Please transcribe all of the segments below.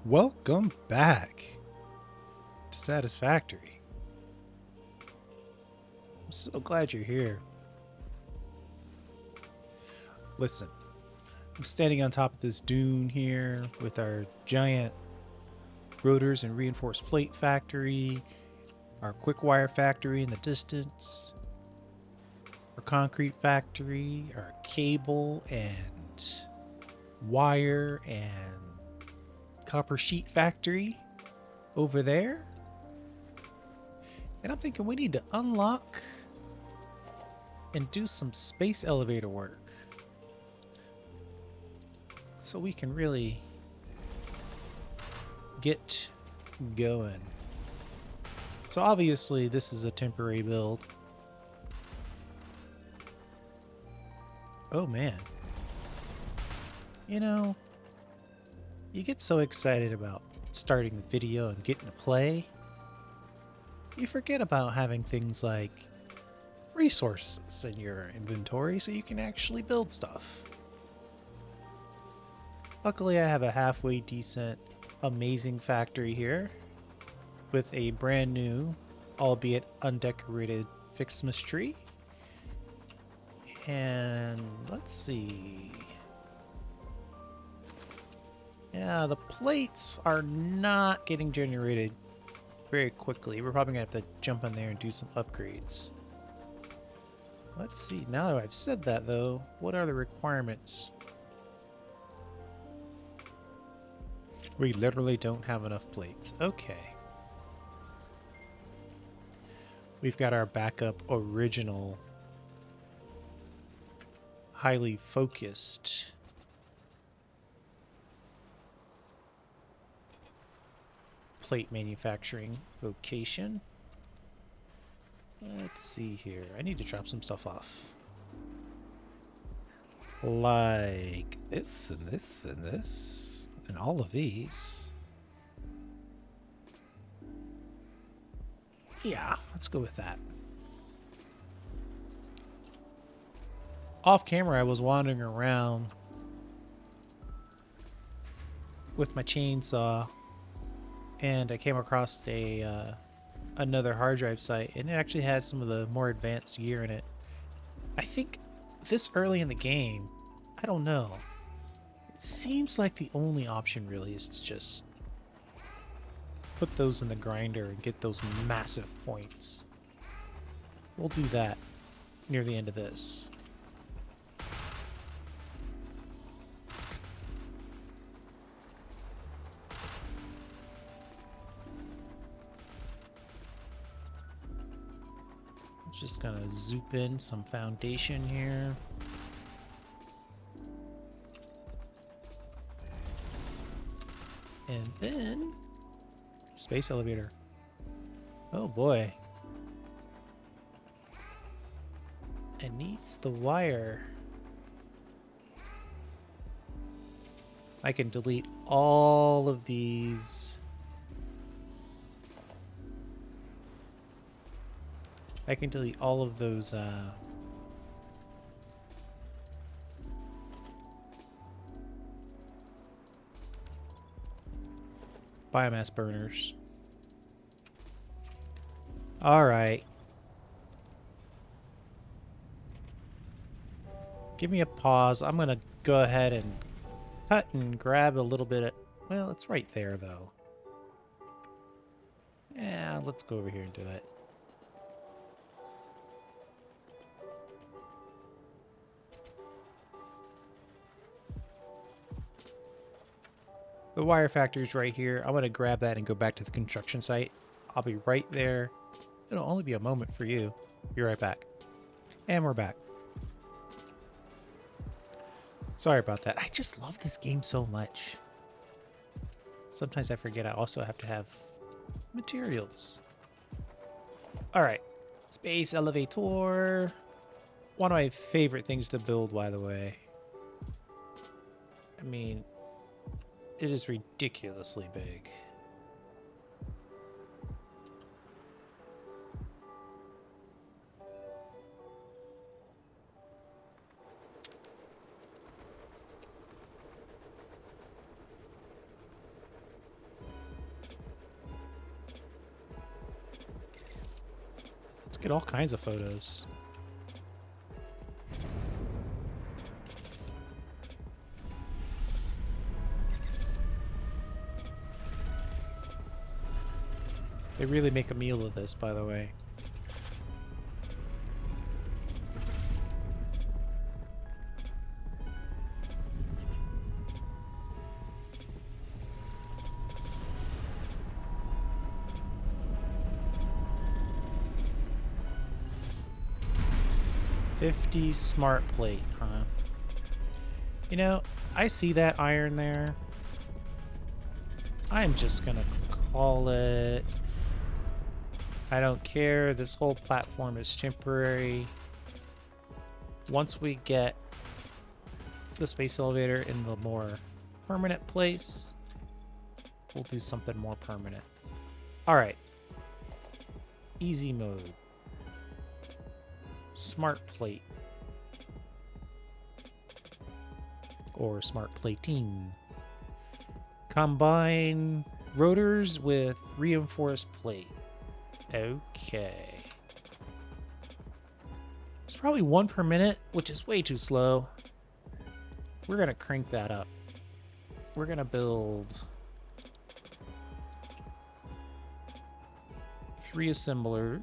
Welcome back to Satisfactory. I'm so glad you're here. Listen, I'm standing on top of this dune here with our giant rotors and reinforced plate factory, our quick wire factory in the distance, our concrete factory, our cable and wire and copper sheet factory over there. And I'm thinking we need to unlock and do some space elevator work so we can really get going. So obviously this is a temporary build. Oh man. You know, you get so excited about starting the video and getting to play, you forget about having things like resources in your inventory so you can actually build stuff. Luckily, I have a halfway decent, amazing factory here with a brand new, albeit undecorated, Fixmas tree. And let's see. Yeah, the plates are not getting generated very quickly. We're probably gonna have to jump in there and do some upgrades. Let's see. Now that I've said that, though, what are the requirements? We literally don't have enough plates. Okay. We've got our backup original, highly focused plate manufacturing location. Let's see here. I need to drop some stuff off. Like this and this and this and all of these. Yeah, let's go with that. Off camera, I was wandering around with my chainsaw and I came across another hard drive site, and it actually had some of the more advanced gear in it. I think this early in the game, I don't know. It seems like the only option really is to just put those in the grinder and get those massive points. We'll do that near the end of this. Just gonna zoop in some foundation here. And then space elevator. Oh boy. It needs the wire. I can delete all of these. I can delete all of those biomass burners. All right. Give me a pause. I'm going to go ahead and cut and grab a little bit of... Well, it's right there, though. Yeah, let's go over here and do it. The wire factory's right here. I'm going to grab that and go back to the construction site. I'll be right there. It'll only be a moment for you. Be right back. And we're back. Sorry about that. I just love this game so much. Sometimes I forget I also have to have materials. All right. Space elevator. One of my favorite things to build, by the way. I mean, it is ridiculously big. Get all kinds of photos. They really make a meal of this, by the way. $50 smart plate, huh? You know, I see that iron there. I'm just gonna call it. I don't care. This whole platform is temporary. Once we get the space elevator in the more permanent place, we'll do something more permanent. All right. Easy mode. Smart plate. Or smart plating. Combine rotors with reinforced plate. Okay. It's probably 1 per minute, which is way too slow. We're going to crank that up. We're going to build 3 assemblers.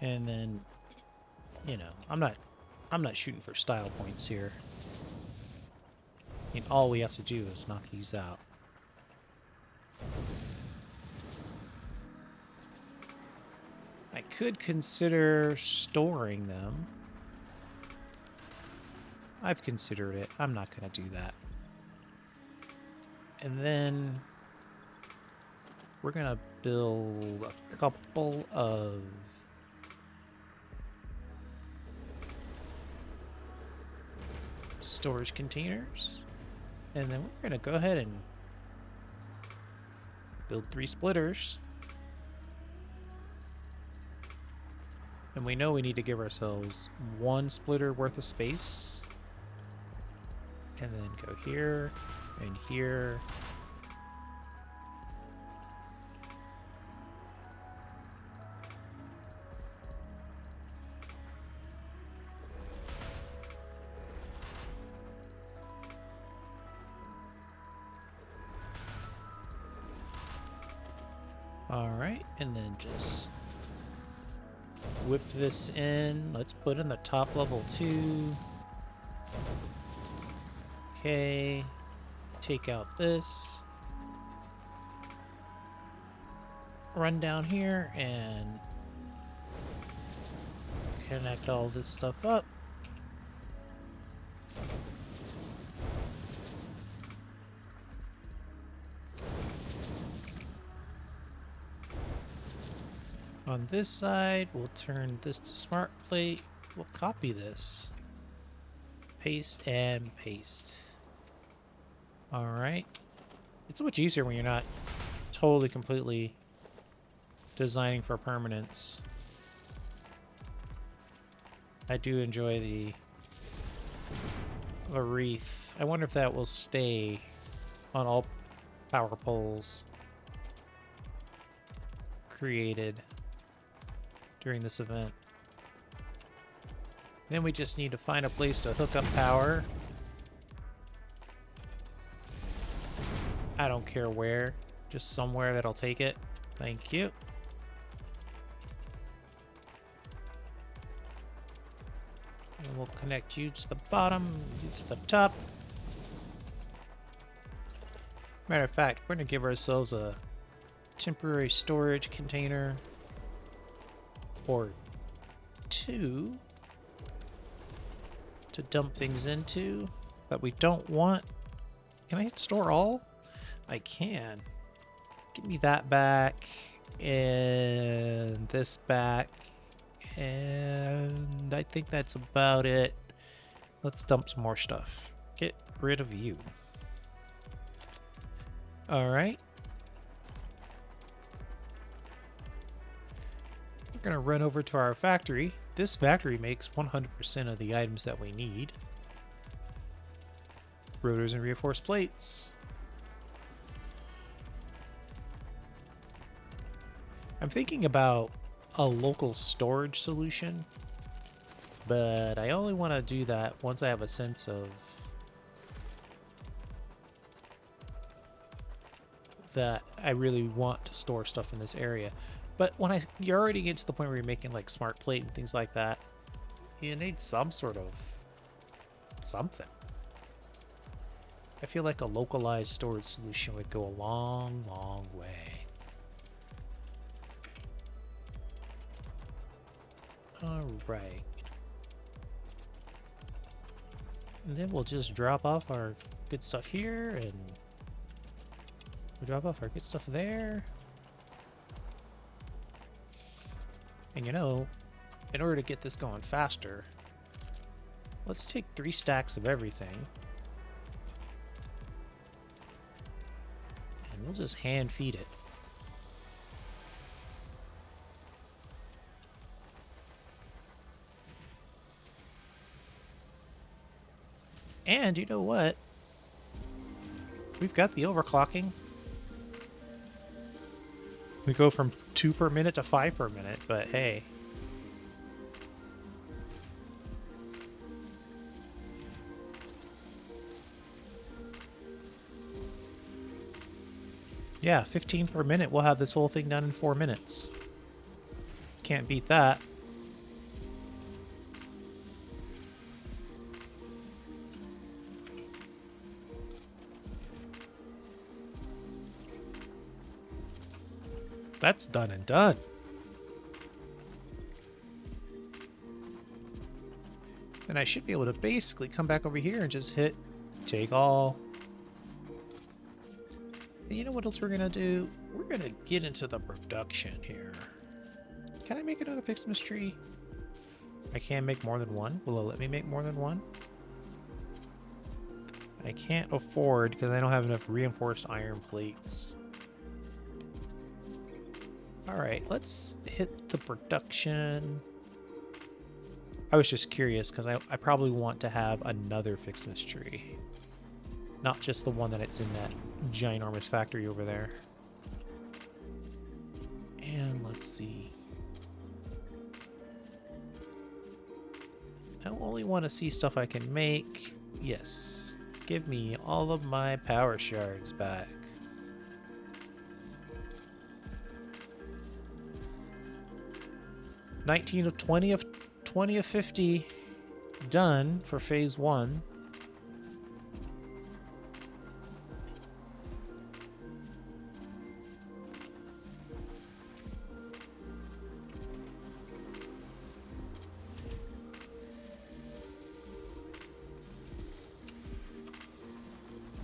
And then, you know, I'm not shooting for style points here. I mean, all we have to do is knock these out. I could consider storing them. I've considered it. I'm not going to do that. And then we're going to build a couple of storage containers. And then we're going to go ahead and build 3 splitters. And we know we need to give ourselves 1 splitter worth of space. And then go here and here. All right, and then just whip this in. Let's put in the top level 2. Okay, take out this. Run down here and connect all this stuff up. On this side, we'll turn this to smart plate. We'll copy this. Paste and paste. All right. It's so much easier when you're not totally, completely designing for permanence. I do enjoy the wreath. I wonder if that will stay on all power poles created during this event. Then we just need to find a place to hook up power. I don't care where, just somewhere that'll take it. Thank you. And we'll connect you to the bottom, you to the top. Matter of fact, we're going to give ourselves a temporary storage container or 2 to dump things into that we don't want. Can I hit store all? I can. Give me that back and this back, and I think that's about it. Let's dump some more stuff. Get rid of you. All right. gonna run over to our factory. This factory makes 100% of the items that we need. Rotors and reinforced plates. I'm thinking about a local storage solution, but I only want to do that once I have a sense of that I really want to store stuff in this area. But when you already get to the point where you're making like smart plate and things like that, you need some sort of something. I feel like a localized storage solution would go a long, long way. All right. And then we'll just drop off our good stuff here, and we'll drop off our good stuff there. And you know, in order to get this going faster, let's take 3 stacks of everything. And we'll just hand feed it. And you know what? We've got the overclocking. We go from 2 per minute to 5 per minute, but hey. Yeah, 15 per minute. We'll have this whole thing done in 4 minutes. Can't beat that. That's done and done. And I should be able to basically come back over here and just hit take all. And you know what else we're gonna do? We're gonna get into the production here. Can I make another Fixmas tree? I can make more than one. Will it let me make more than one? I can't afford because I don't have enough reinforced iron plates. Alright, let's hit the production. I was just curious because I probably want to have another Fixmas tree. Not just the one that it's in that ginormous factory over there. And let's see. I only want to see stuff I can make. Yes. Give me all of my power shards back. $19 of 20 of 20 of 50 done for phase 1.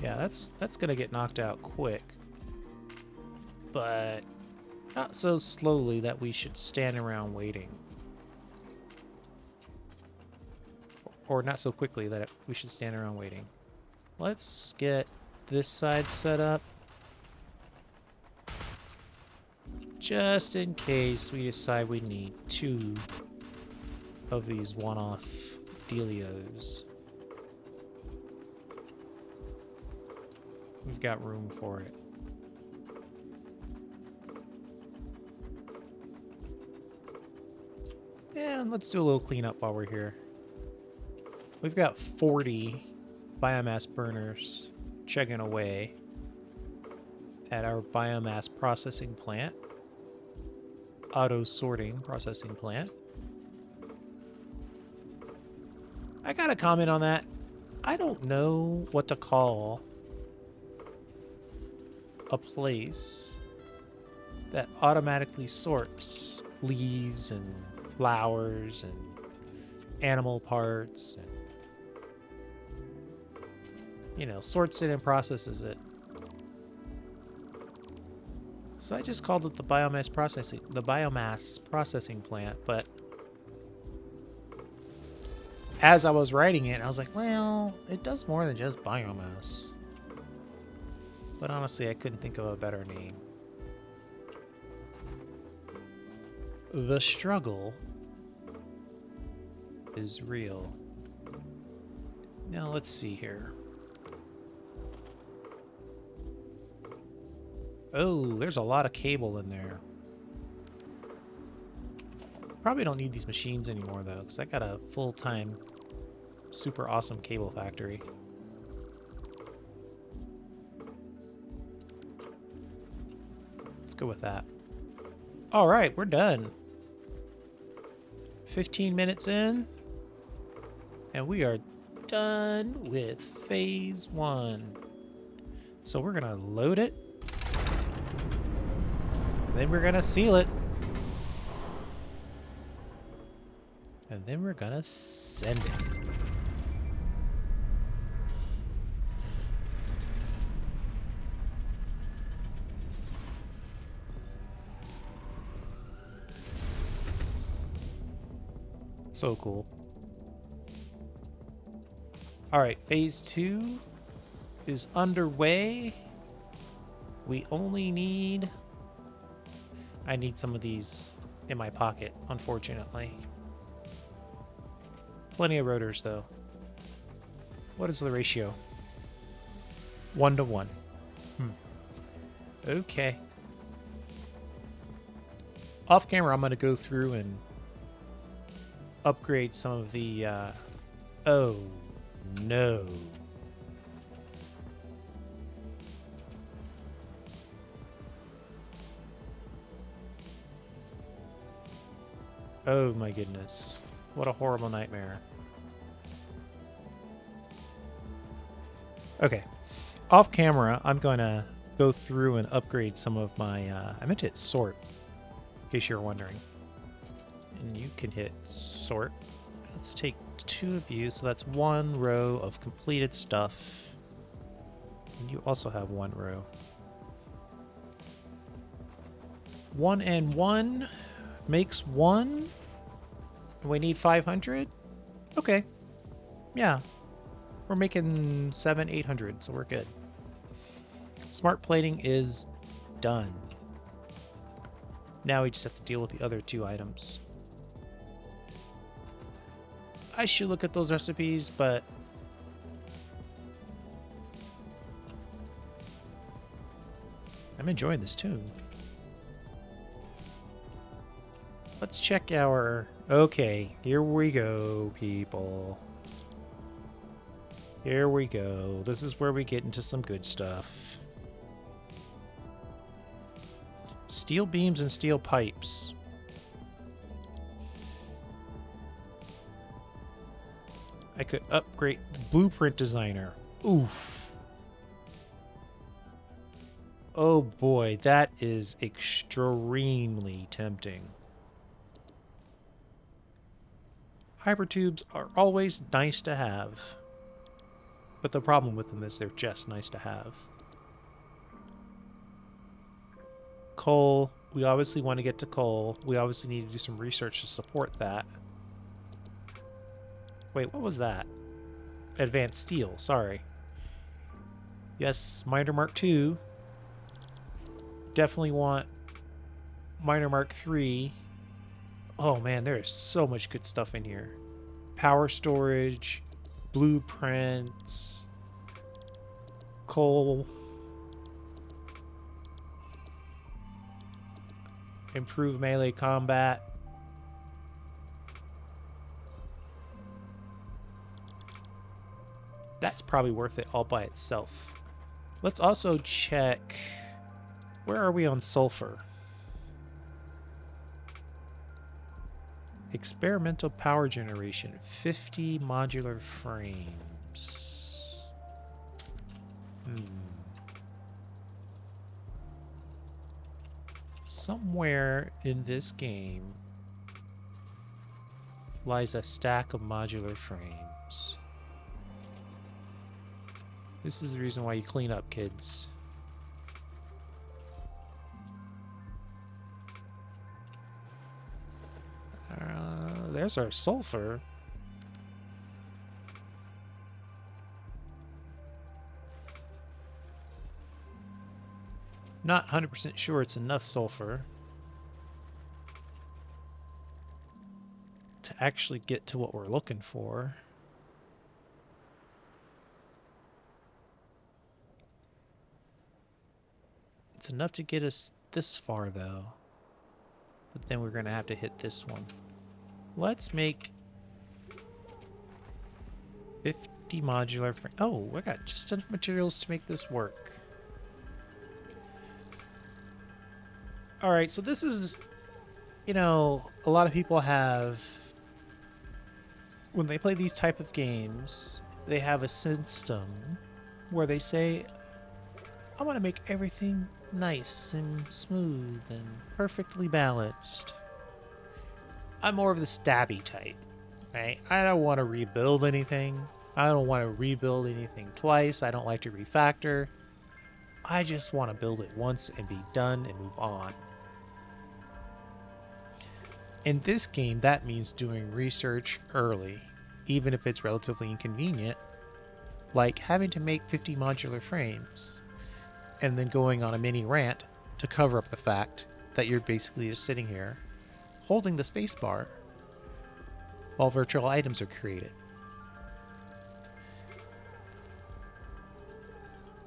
Yeah, that's gonna get knocked out quick, but not so slowly that we should stand around waiting. Or not so quickly that we should stand around waiting. Let's get this side set up. Just in case we decide we need 2 of these one-off dealios. We've got room for it. And let's do a little cleanup while we're here. We've got 40 biomass burners chugging away at our biomass processing plant. Auto sorting processing plant. I got a comment on that. I don't know what to call a place that automatically sorts leaves and flowers and animal parts and, you know, sorts it and processes it. So I just called it the biomass processing plant, but as I was writing it, I was like, well, it does more than just biomass. But honestly, I couldn't think of a better name. The struggle is real. Now let's see here. Oh, there's a lot of cable in there. Probably don't need these machines anymore though, because I got a full-time, super awesome cable factory. Let's go with that. All right, we're done. 15 minutes in, and we are done with phase 1. So we're gonna load it, then we're gonna seal it, and then we're gonna send it. So cool. All right, phase 2 is underway. We only need... I need some of these in my pocket, unfortunately. Plenty of rotors, though. What is the ratio? 1 to 1. Okay. Off camera, I'm going to go through and upgrade some of the... Oh, no. Oh my goodness. What a horrible nightmare. Okay. Off camera, I'm going to go through and upgrade some of my... I meant to hit sort, in case you're wondering. And you can hit sort. Let's take 2 of you, so that's 1 row of completed stuff. And you also have 1 row. 1 and 1 makes 1. And we need 500? Okay. Yeah. We're making 800, so we're good. Smart plating is done. Now we just have to deal with the other 2 items. I should look at those recipes, but I'm enjoying this too. Let's check our... Okay, here we go, people. Here we go. This is where we get into some good stuff. Steel beams and steel pipes. I could upgrade the blueprint designer. Oof. Oh boy, that is extremely tempting. Hypertubes are always nice to have. But the problem with them is they're just nice to have. Coal. We obviously want to get to coal. We obviously need to do some research to support that. Wait, what was that? Advanced steel, sorry. Yes, Miner Mark II. Definitely want Miner Mark III. Oh man, there is so much good stuff in here. Power storage, blueprints, coal, improve melee combat. That's probably worth it all by itself. Let's also check, where are we on sulfur? Experimental power generation, 50 modular frames. Somewhere in this game lies a stack of modular frames. This is the reason why you clean up, kids. There's our sulfur. Not 100% sure it's enough sulfur. actually get to what we're looking for. It's enough to get us this far, though. But then we're going to have to hit this one. Let's make 50 modular frame. Oh, I got just enough materials to make this work. All right, so this is, you know, a lot of people have, when they play these type of games, they have a system where they say, I want to make everything nice and smooth and perfectly balanced. I'm more of the stabby type, right? I don't want to rebuild anything. I don't want to rebuild anything twice. I don't like to refactor. I just want to build it once and be done and move on. In this game, that means doing research early, even if it's relatively inconvenient, like having to make 50 modular frames and then going on a mini rant to cover up the fact that you're basically just sitting here holding the spacebar while virtual items are created.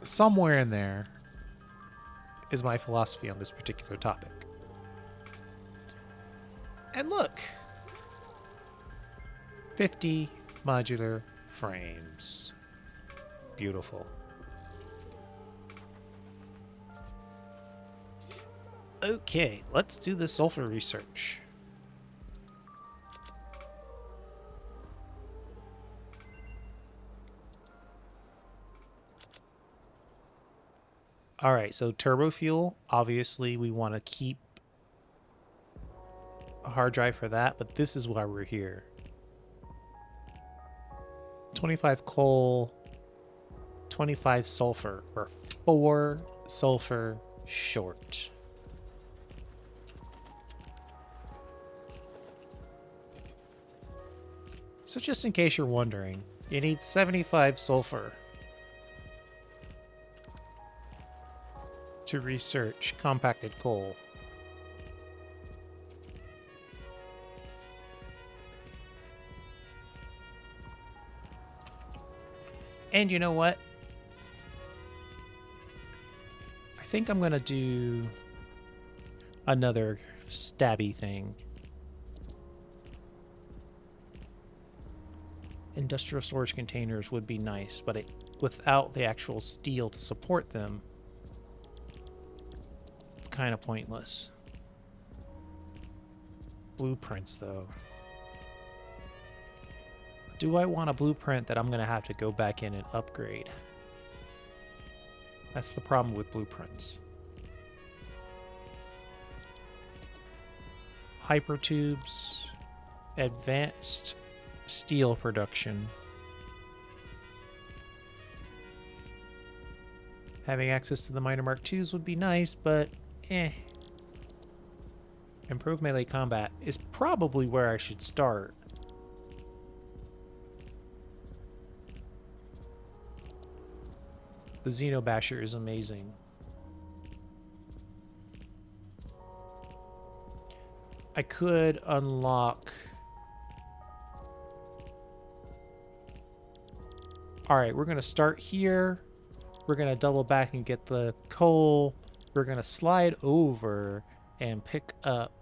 Somewhere in there is my philosophy on this particular topic. And look, 50 modular frames. Beautiful. Okay, let's do the sulfur research. All right, so turbo fuel, obviously we want to keep a hard drive for that, but this is why we're here. 25 coal, 25 sulfur. We're 4 sulfur short. So just in case you're wondering, you need 75 sulfur to research compacted coal. And you know what? I think I'm going to do another stabby thing. Industrial storage containers would be nice, but without the actual steel to support them, kind of pointless. Blueprints, though. Do I want a blueprint that I'm going to have to go back in and upgrade? That's the problem with blueprints. Hypertubes, advanced steel production. Having access to the minor Mark IIs would be nice, but Improved melee combat is probably where I should start. The Xenobasher is amazing. I could unlock... Alright, we're going to start here. We're going to double back and get the coal. We're going to slide over and pick up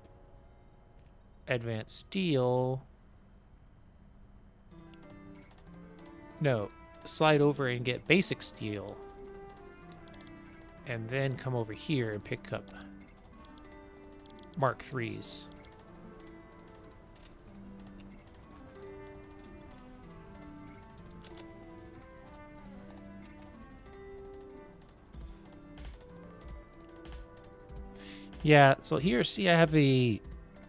advanced steel. No, slide over and get basic steel. And then come over here and pick up Mark IIIs. Yeah, so here, see, I have a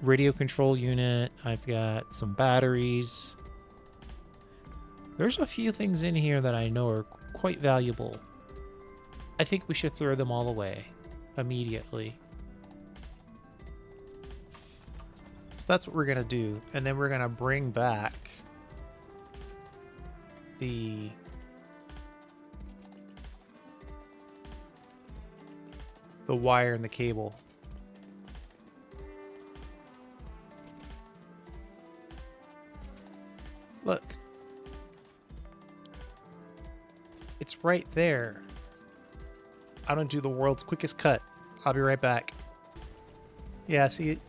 radio control unit. I've got some batteries. There's a few things in here that I know are quite valuable. I think we should throw them all away immediately. So that's what we're going to do. And then we're going to bring back the wire and the cable. It's right there. I don't do the world's quickest cut. I'll be right back. Yeah, see,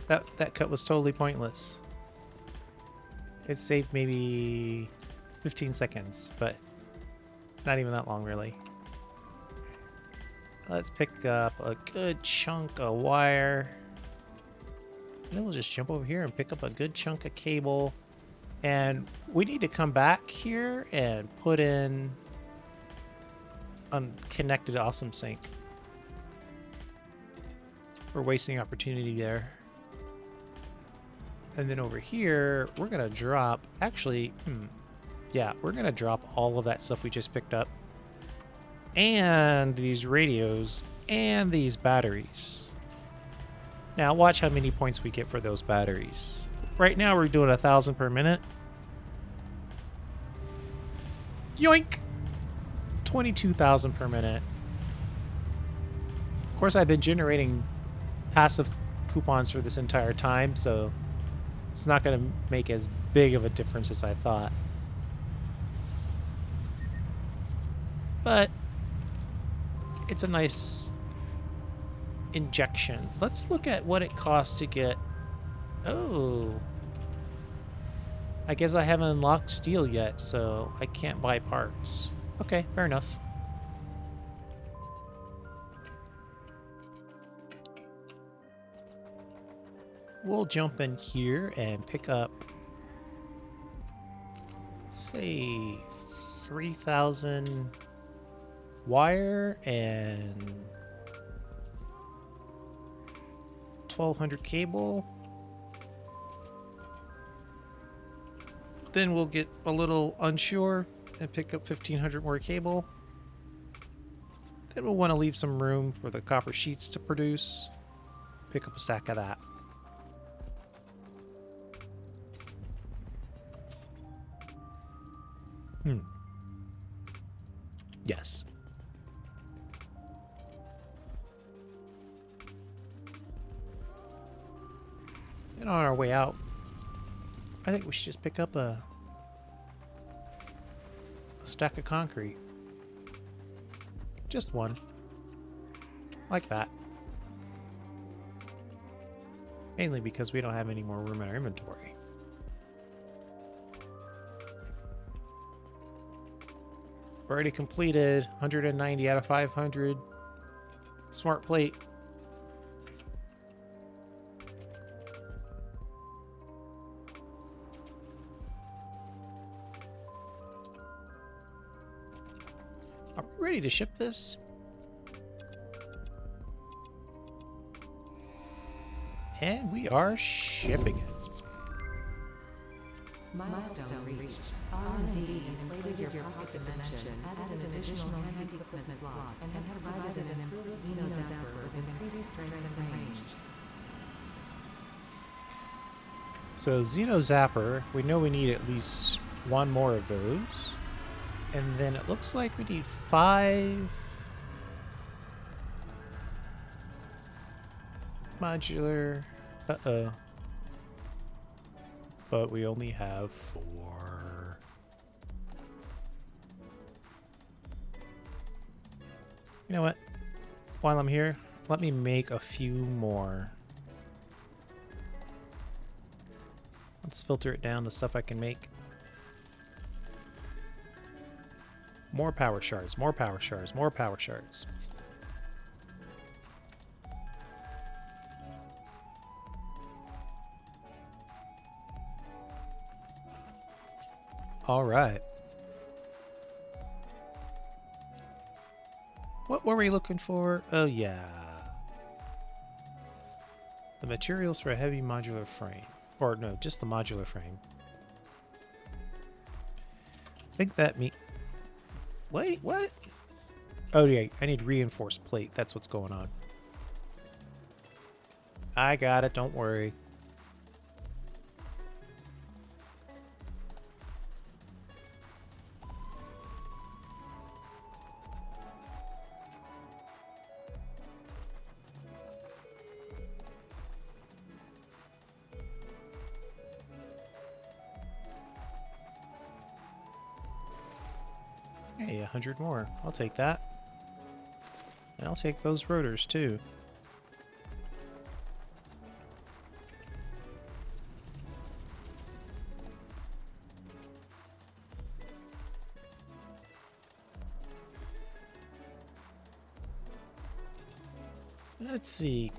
that cut was totally pointless. It saved maybe 15 seconds, but not even that long, really. Let's pick up a good chunk of wire. And then we'll just jump over here and pick up a good chunk of cable. And we need to come back here and put in unconnected awesome sync. We're wasting opportunity there. And then over here, we're going to drop, actually, yeah, we're going to drop all of that stuff we just picked up. And these radios and these batteries. Now watch how many points we get for those batteries. Right now we're doing 1,000 per minute. Yoink! 22,000 per minute. Of course, I've been generating passive coupons for this entire time, so it's not going to make as big of a difference as I thought. But it's a nice injection. Let's look at what it costs to get... Oh. I guess I haven't unlocked steel yet, so I can't buy parts. Okay, fair enough. We'll jump in here and pick up, say, 3,000 wire and 1,200 cable. Then we'll get a little unsure and pick up 1,500 more cable. Then we'll want to leave some room for the copper sheets to produce. Pick up a stack of that. Yes. And on our way out, I think we should just pick up a stack of concrete. Just one. Like that. Mainly because we don't have any more room in our inventory. Already completed 190 out of 500. Smart plate. Are we ready to ship this? And we are shipping it. Milestone reached. R&D inflated your pocket dimension, added an additional handy equipment slot, and have provided an improved Xeno zapper with increased strength and range. So Xeno zapper, we know we need at least one more of those. And then it looks like we need 5 modular. Uh-oh. But we only have 4. You know what? While I'm here, let me make a few more. Let's filter it down to stuff I can make. More power shards, more power shards, more power shards. All right. What were we looking for? Oh, yeah. The materials for a heavy modular frame. Or no, just the modular frame. I think that Wait, what? Oh, yeah. I need reinforced plate. That's what's going on. I got it. Don't worry. Hey, 100 more. I'll take that. And I'll take those rotors too. Let's see.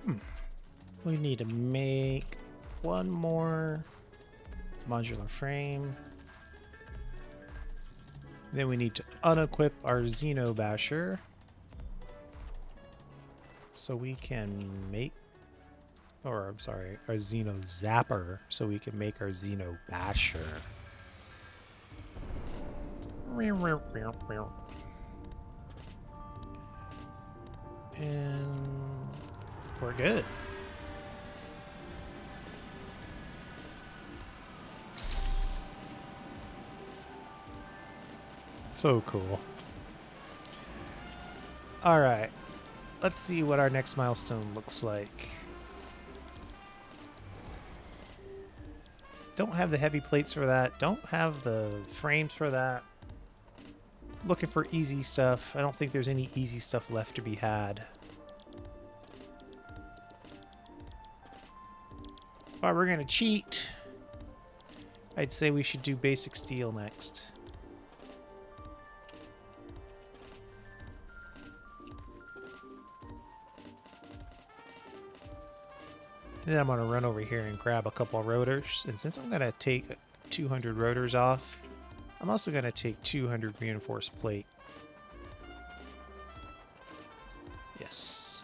We need to make one more modular frame. Then we need to unequip our Xeno Basher so we can make, or I'm sorry, our Xeno Zapper so we can make our Xeno Basher. And we're good. So cool. All right. Let's see what our next milestone looks like. Don't have the heavy plates for that. Don't have the frames for that. Looking for easy stuff. I don't think there's any easy stuff left to be had. If I were going to cheat, I'd say we should do basic steel next. Then I'm going to run over here and grab a couple of rotors. And since I'm going to take 200 rotors off, I'm also going to take 200 reinforced plate. Yes.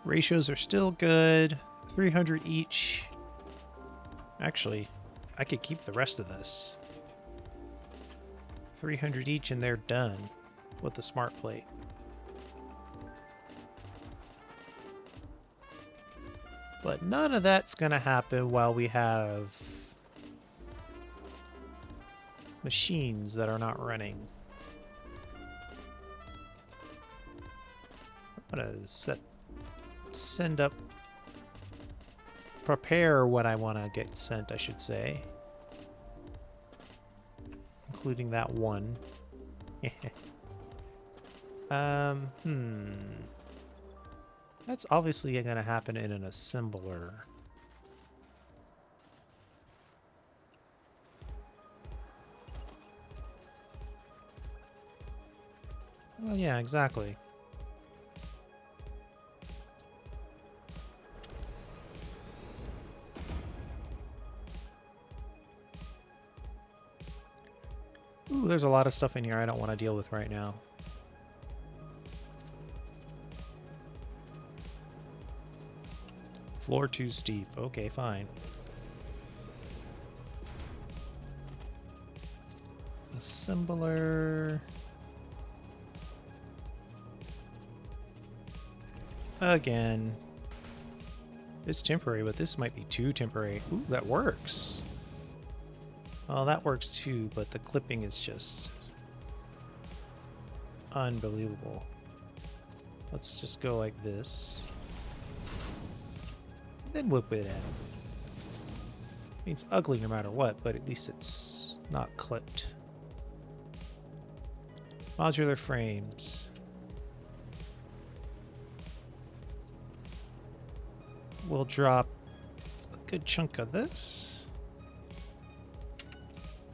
Ratios are still good. 300 each. Actually, I could keep the rest of this. 300 each and they're done with the smart plate. But none of that's going to happen while we have machines that are not running. I'm going to send up, prepare what I want to get sent, I should say. Including that one. That's obviously going to happen in an assembler. Well, yeah, exactly. Ooh, there's a lot of stuff in here I don't want to deal with right now. Floor too steep. Okay, fine. Assembler. Again. It's temporary, but this might be too temporary. Ooh, that works. Well, that works too, but the clipping is just unbelievable. Let's just go like this. Then whip it in. I mean, it's ugly no matter what, but at least it's not clipped. Modular frames. We'll drop a good chunk of this.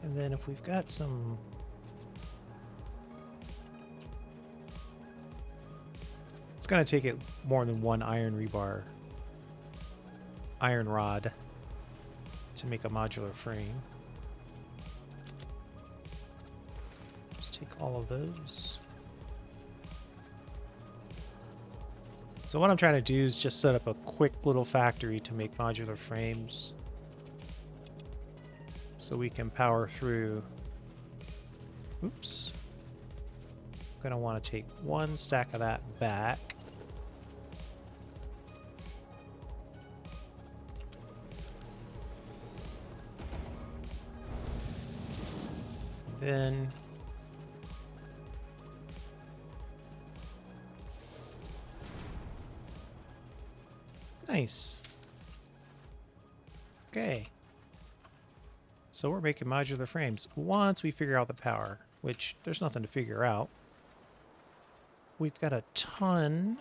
And then if we've got some... It's going to take it more than one iron rod to make a modular frame. Just take all of those. So what I'm trying to do is just set up a quick little factory to make modular frames so we can power through. Oops. I'm going to want to take one stack of that back. Then nice. Okay. So we're making modular frames once we figure out the power, which there's nothing to figure out. We've got a ton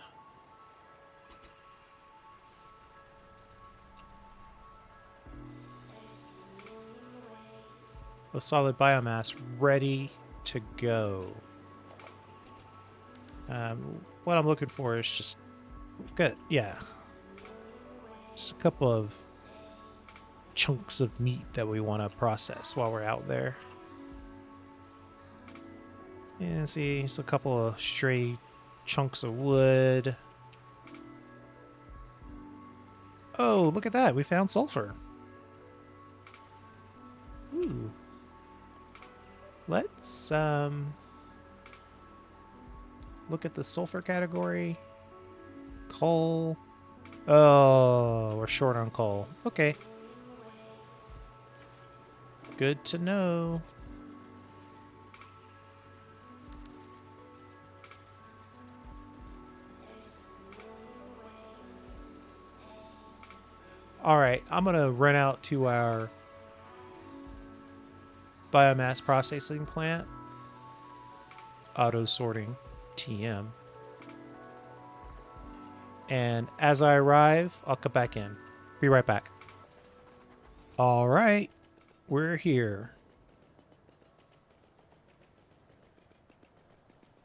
of solid biomass ready to go. What I'm looking for is just, we've got, yeah, just a couple of chunks of meat that we want to process while we're out there. And see, just a couple of stray chunks of wood. Oh, look at that. We found sulfur. Ooh. Let's look at the sulfur category. Coal. Oh, we're short on coal. Okay. Good to know. All right, I'm going to run out to our biomass processing plant. Auto sorting TM. And as I arrive, I'll come back in. Be right back. All right, we're here.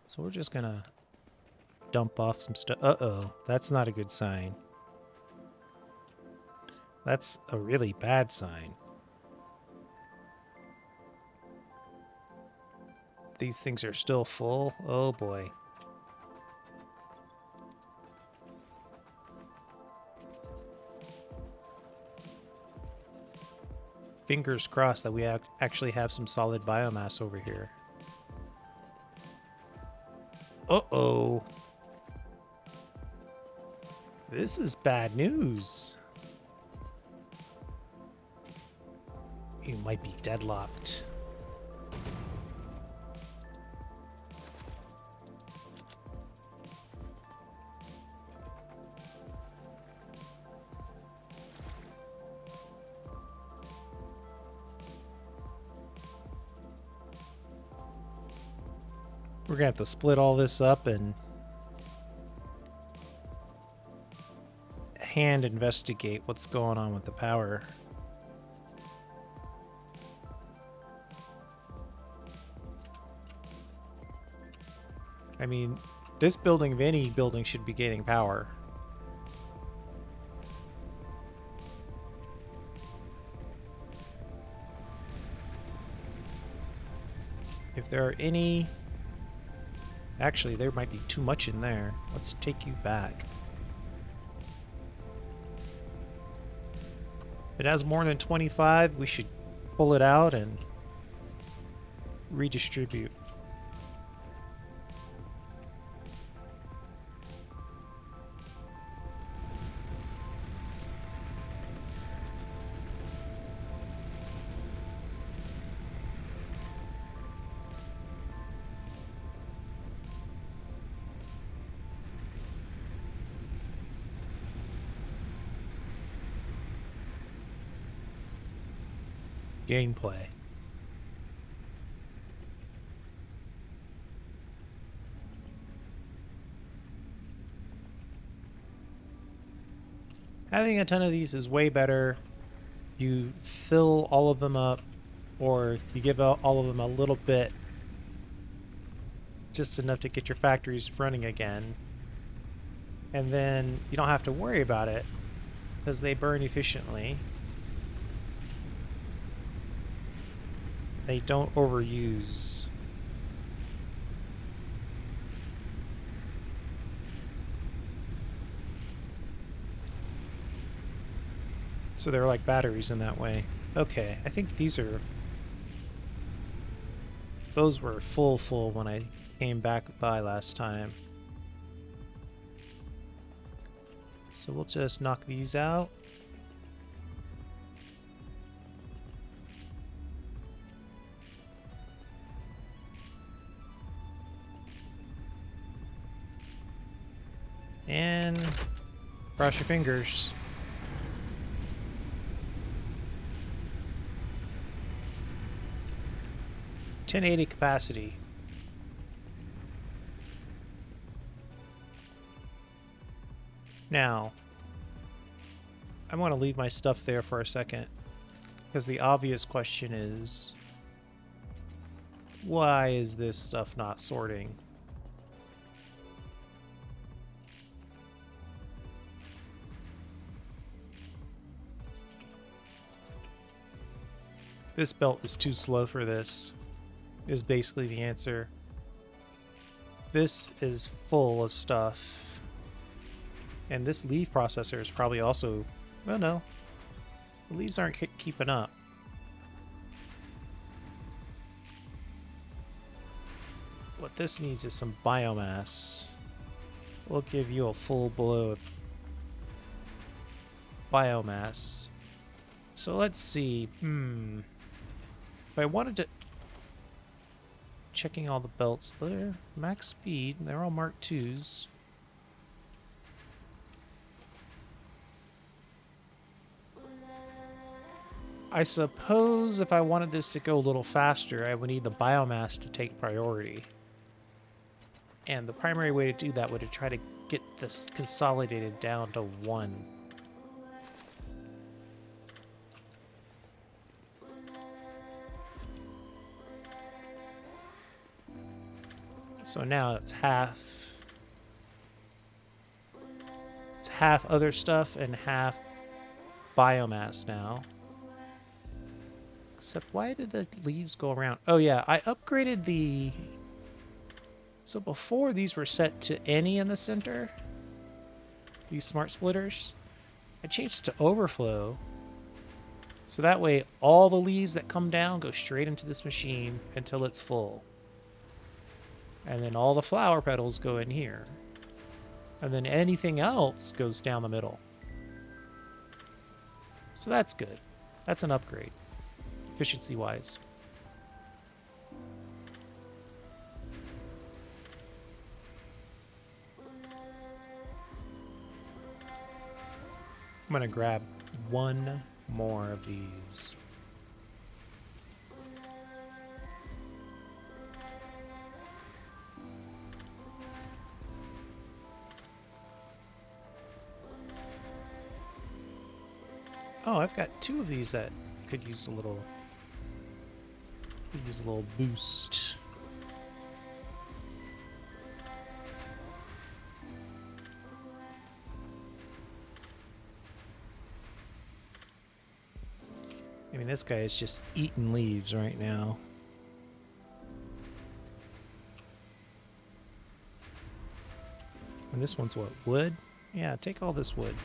So we're just going to dump off some stuff. Uh-oh, that's not a good sign. That's a really bad sign. These things are still full. Oh boy. Fingers crossed that we actually have some solid biomass over here. Uh-oh. This is bad news. You might be deadlocked. We're gonna have to split all this up and hand investigate what's going on with the power. I mean, this building of any building should be getting power. If there are any... Actually, there might be too much in there. Let's take you back. If it has more than 25, we should pull it out and redistribute. Gameplay. Having a ton of these is way better. You fill all of them up, or you give out all of them a little bit, just enough to get your factories running again. And then you don't have to worry about it because they burn efficiently. They don't overuse. So they're like batteries in that way. Okay, I think these are... Those were full when I came back by last time. So we'll just knock these out. And cross your fingers. 1080 capacity. Now, I'm going to leave my stuff there for a second, because the obvious question is, why is this stuff not sorting? This belt is too slow for this, is basically the answer. This is full of stuff. And this leaf processor is probably also... well, no. The leaves aren't keeping up. What this needs is some biomass. We'll give you a full blow of biomass. So let's see. If I wanted to... checking all the belts. They're max speed. They're all Mark IIs. I suppose if I wanted this to go a little faster, I would need the biomass to take priority. And the primary way to do that would be to try to get this consolidated down to 1. So now it's half. It's half other stuff and half biomass now. Except why did the leaves go around? Oh yeah, I upgraded the... So before these were set to any in the center, these smart splitters, I changed it to overflow. So that way all the leaves that come down go straight into this machine until it's full. And then all the flower petals go in here. And then anything else goes down the middle. So that's good. That's an upgrade, efficiency-wise. I'm going to grab one more of these. Oh, I've got 2 of these that could use a little boost. I mean, this guy is just eating leaves right now. And this one's what, wood? Yeah, take all this wood.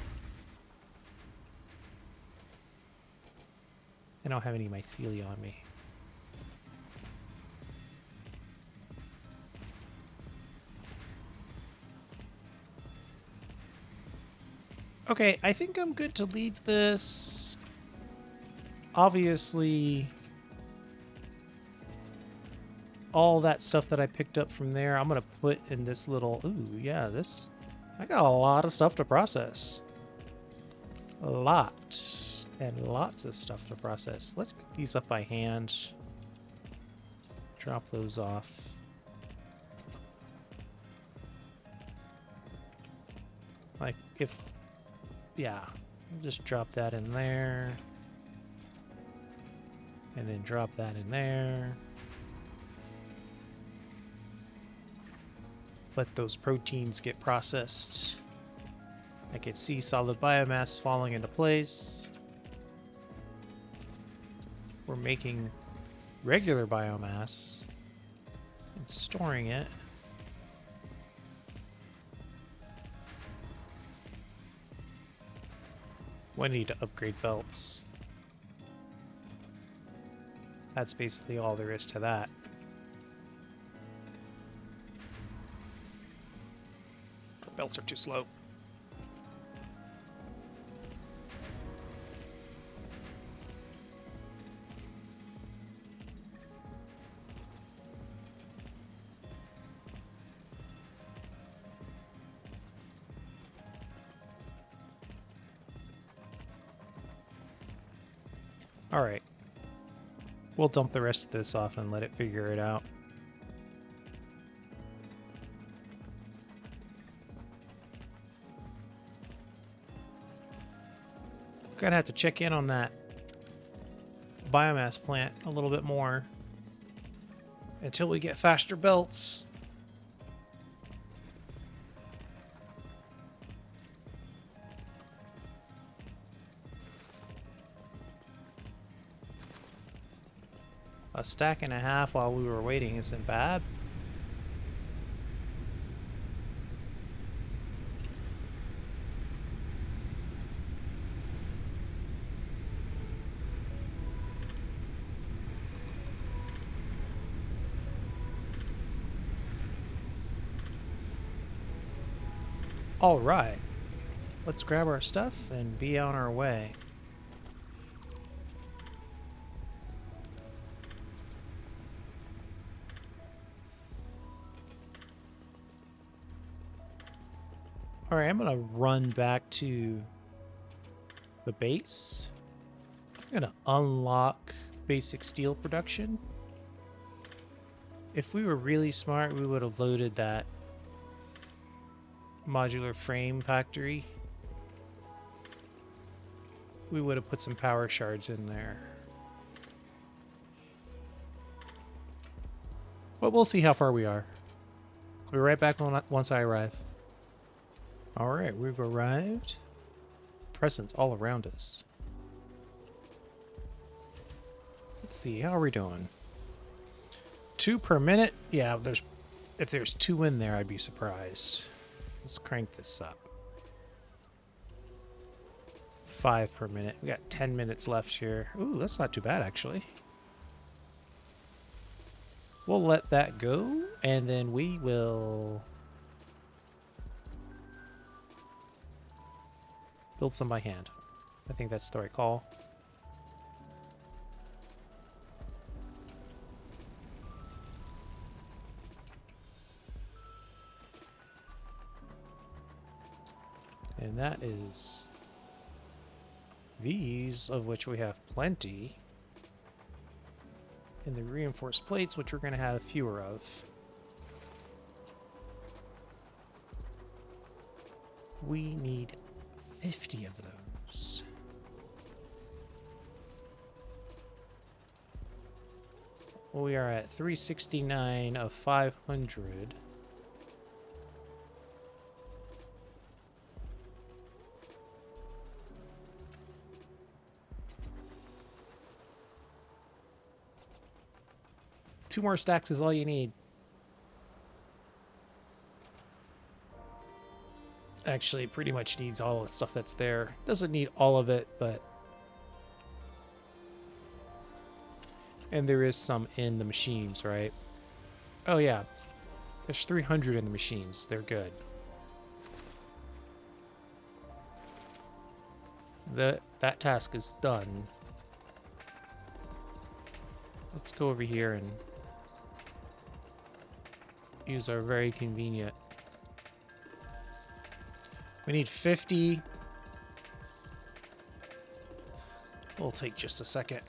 I don't have any mycelia on me. Okay, I think I'm good to leave this. Obviously, all that stuff that I picked up from there, I'm going to put in this little... Ooh, yeah, this... I got a lot of stuff to process. A lot. And lots of stuff to process. Let's pick these up by hand. Drop those off. Like, if... yeah. I'll just drop that in there. And then drop that in there. Let those proteins get processed. I can see solid biomass falling into place. We're making regular biomass and storing it. We need to upgrade belts. That's basically all there is to that. Belts are too slow. All right. We'll dump the rest of this off and let it figure it out. Gonna have to check in on that biomass plant a little bit more until we get faster belts. A stack and a half while we were waiting isn't bad. All right, let's grab our stuff and be on our way. All right, I'm gonna run back to the base. I'm gonna unlock basic steel production. If we were really smart, we would have loaded that modular frame factory. We would have put some power shards in there. But we'll see how far we are. We'll be right back on once I arrive. All right, we've arrived. Presents all around us. Let's see, how are we doing? 2 per minute? Yeah, if there's 2 in there, I'd be surprised. Let's crank this up. 5 per minute. We got 10 minutes left here. Ooh, that's not too bad, actually. We'll let that go, and then we will build some by hand. I think that's the right call. And that is these, of which we have plenty. And the reinforced plates, which we're going to have fewer of. We need 50 of those. Well, we are at 369 of 500. Two more stacks is all you need. Actually, it pretty much needs all the stuff that's there. Doesn't need all of it, but... And there is some in the machines, right? Oh, yeah. There's 300 in the machines. They're good. That task is done. Let's go over here and use our very convenient. We need 50. It'll take just a second.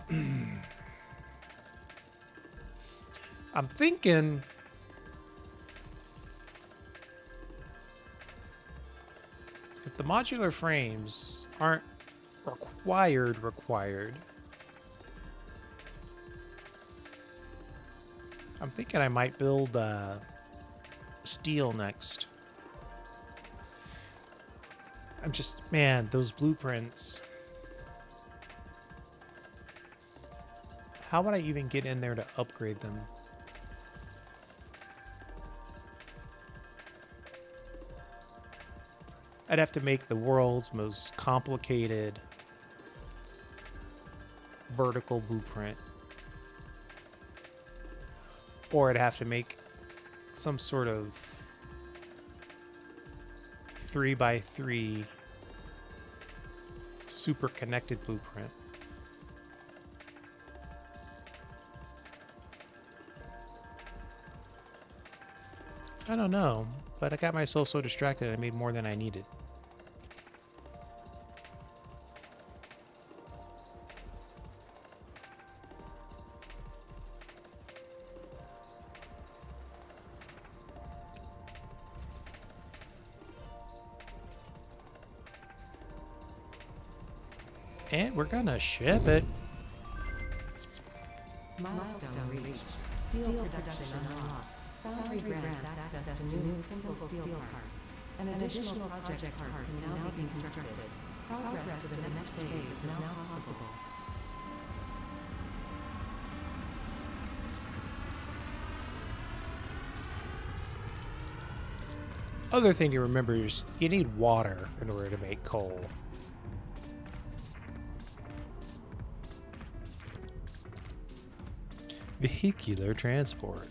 I'm thinking if the modular frames aren't required, I'm thinking I might build steel next. I'm just, man, those blueprints. How would I even get in there to upgrade them? I'd have to make the world's most complicated vertical blueprint. Or I'd have to make some sort of 3x3 super connected blueprint. I don't know, but I got myself so distracted I made more than I needed. And we're gonna ship it. Milestone reached. Steel production unlocked. Foundry grants access to new simple steel parts. An additional project part can now be constructed. Progress to the next phase is now possible. Other thing to remember is you need water in order to make coal. Vehicular transport.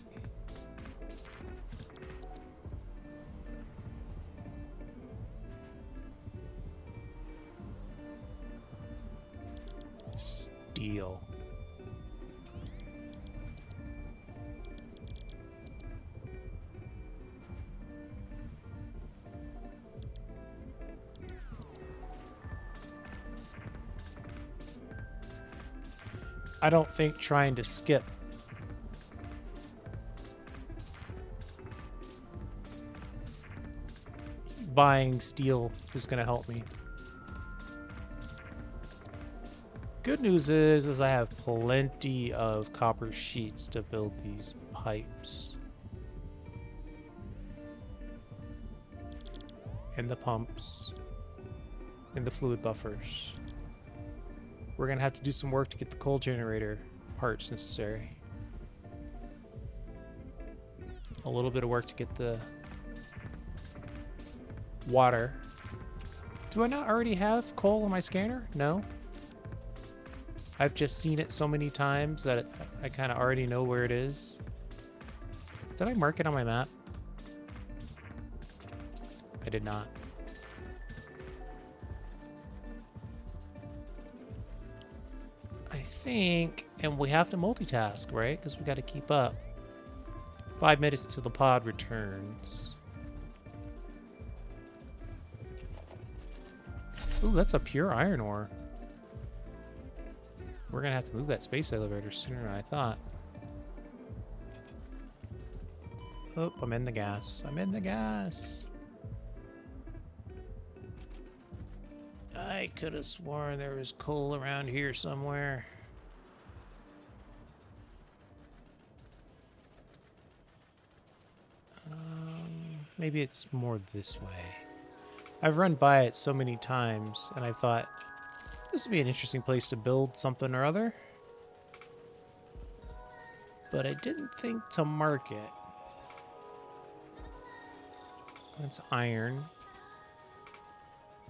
Steel. I don't think trying to skip buying steel is going to help me. Good news is I have plenty of copper sheets to build these pipes. And the pumps. And the fluid buffers. We're going to have to do some work to get the coal generator parts necessary. A little bit of work to get the water. Do I not already have coal on my scanner? No. I've just seen it so many times that I kind of already know where it is. Did I mark it on my map? I did not. I think, and we have to multitask, right? Because we got to keep up. 5 minutes till the pod returns. Ooh, that's a pure iron ore. We're going to have to move that space elevator sooner than I thought. Oh, I'm in the gas. I'm in the gas. I could have sworn there was coal around here somewhere. Maybe it's more this way. I've run by it so many times, and I've thought, this would be an interesting place to build something or other. But I didn't think to mark it. That's iron.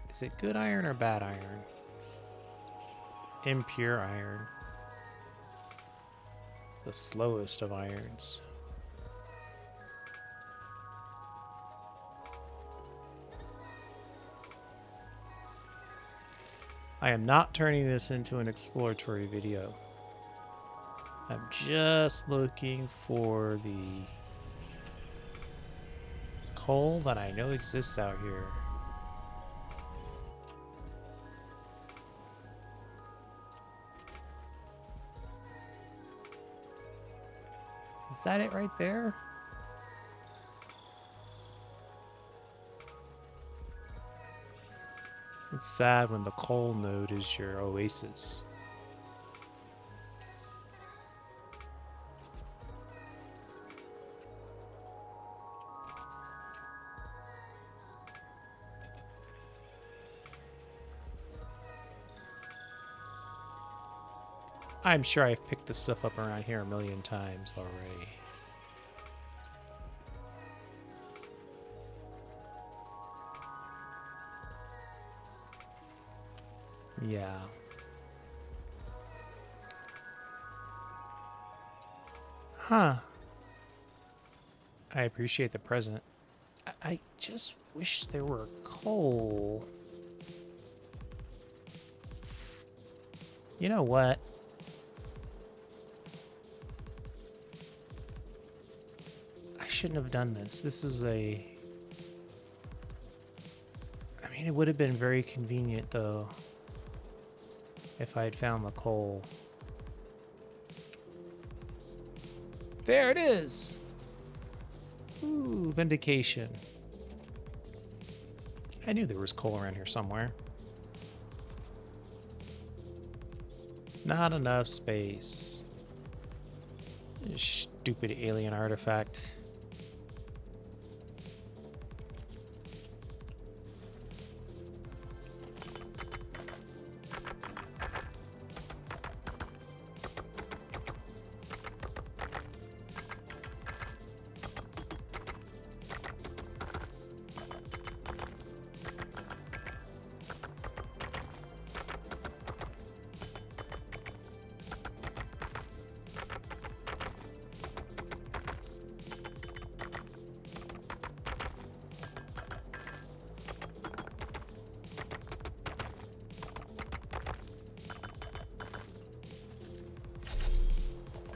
Is it good iron or bad iron? Impure iron. The slowest of irons. I am not turning this into an exploratory video. I'm just looking for the coal that I know exists out here. Is that it right there? It's sad when the coal node is your oasis. I'm sure I've picked this stuff up around here a million times already. Yeah. Huh. I appreciate the present. I just wish there were coal. You know what? I shouldn't have done this. This is a... I mean, it would have been very convenient, though, if I had found the coal. There it is! Ooh, vindication. I knew there was coal around here somewhere. Not enough space. Stupid alien artifact.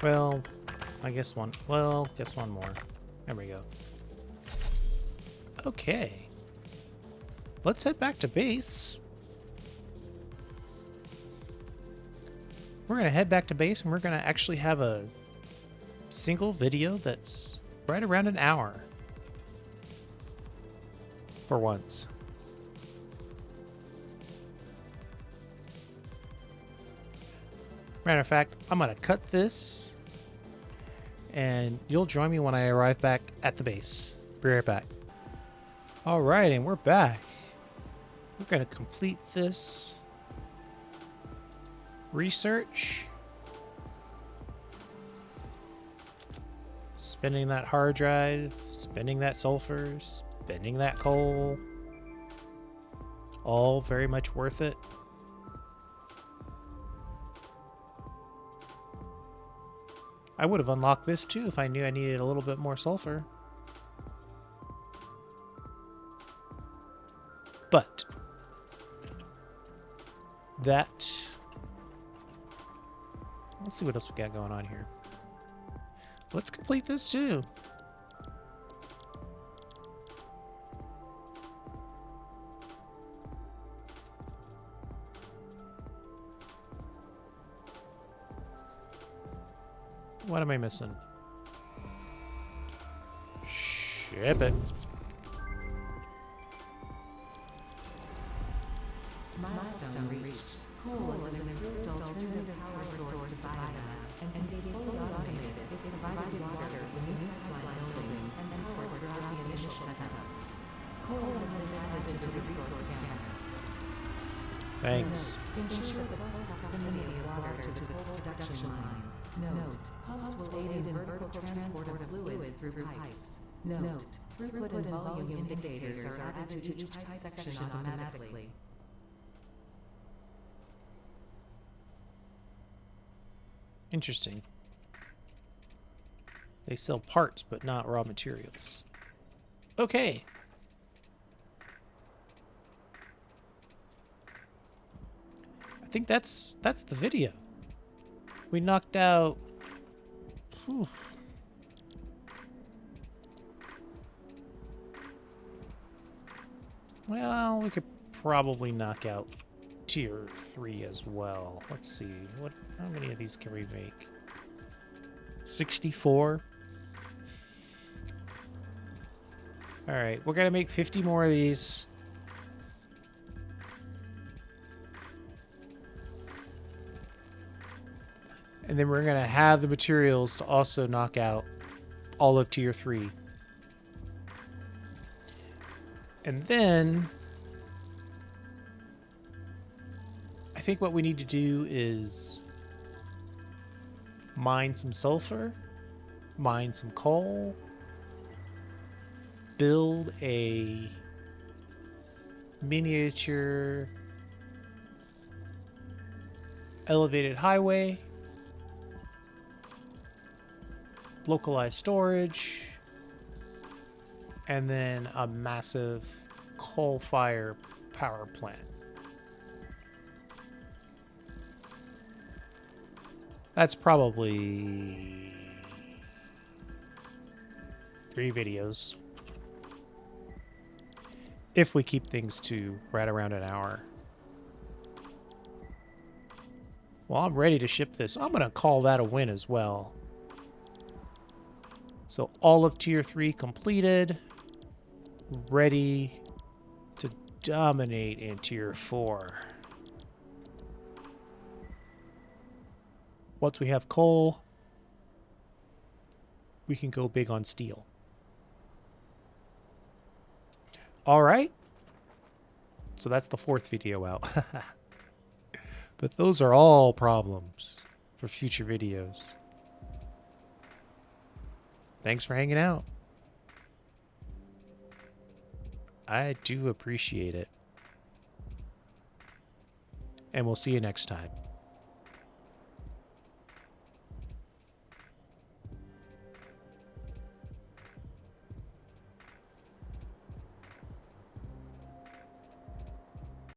Well, I guess one. Well, guess one more. There we go. Okay. Let's head back to base. We're going to head back to base and we're going to actually have a single video that's right around an hour. For once. Matter of fact, I'm going to cut this and you'll join me when I arrive back at the base. Be right back. All right, and we're back. We're going to complete this research. Spinning that hard drive, spinning that sulfur, spinning that coal. All very much worth it. I would have unlocked this too if I knew I needed a little bit more sulfur. But that... Let's see what else we got going on here. Let's complete this too. What am I missing? Ship it. Milestone reached. Coal is an improved alternative power source to biomass and can be fully automated if provided water in new pipeline buildings and power throughout the initial setup. Coal has been added to the resource scanner. Thanks. Ensure the close proximity of water to the coal production line. Note, pumps will aid in vertical transport of fluids through pipes. Note, throughput and volume indicators are added to each pipe section automatically. Interesting. They sell parts, but not raw materials. Okay. I think that's the video. We knocked out... Whew. Well, we could probably knock out tier 3 as well. Let's see. How many of these can we make? 64. All right, we're going to make 50 more of these. And then we're going to have the materials to also knock out all of tier 3. And then I think what we need to do is mine some sulfur, mine some coal, build a miniature elevated highway, localized storage, and then a massive coal fire power plant. That's probably 3 videos. If we keep things to right around an hour. Well, I'm ready to ship this. I'm going to call that a win as well. So all of tier 3 completed. Ready to dominate in tier 4. Once we have coal, we can go big on steel. All right. So that's the 4th video out. But those are all problems for future videos. Thanks for hanging out. I do appreciate it. And we'll see you next time.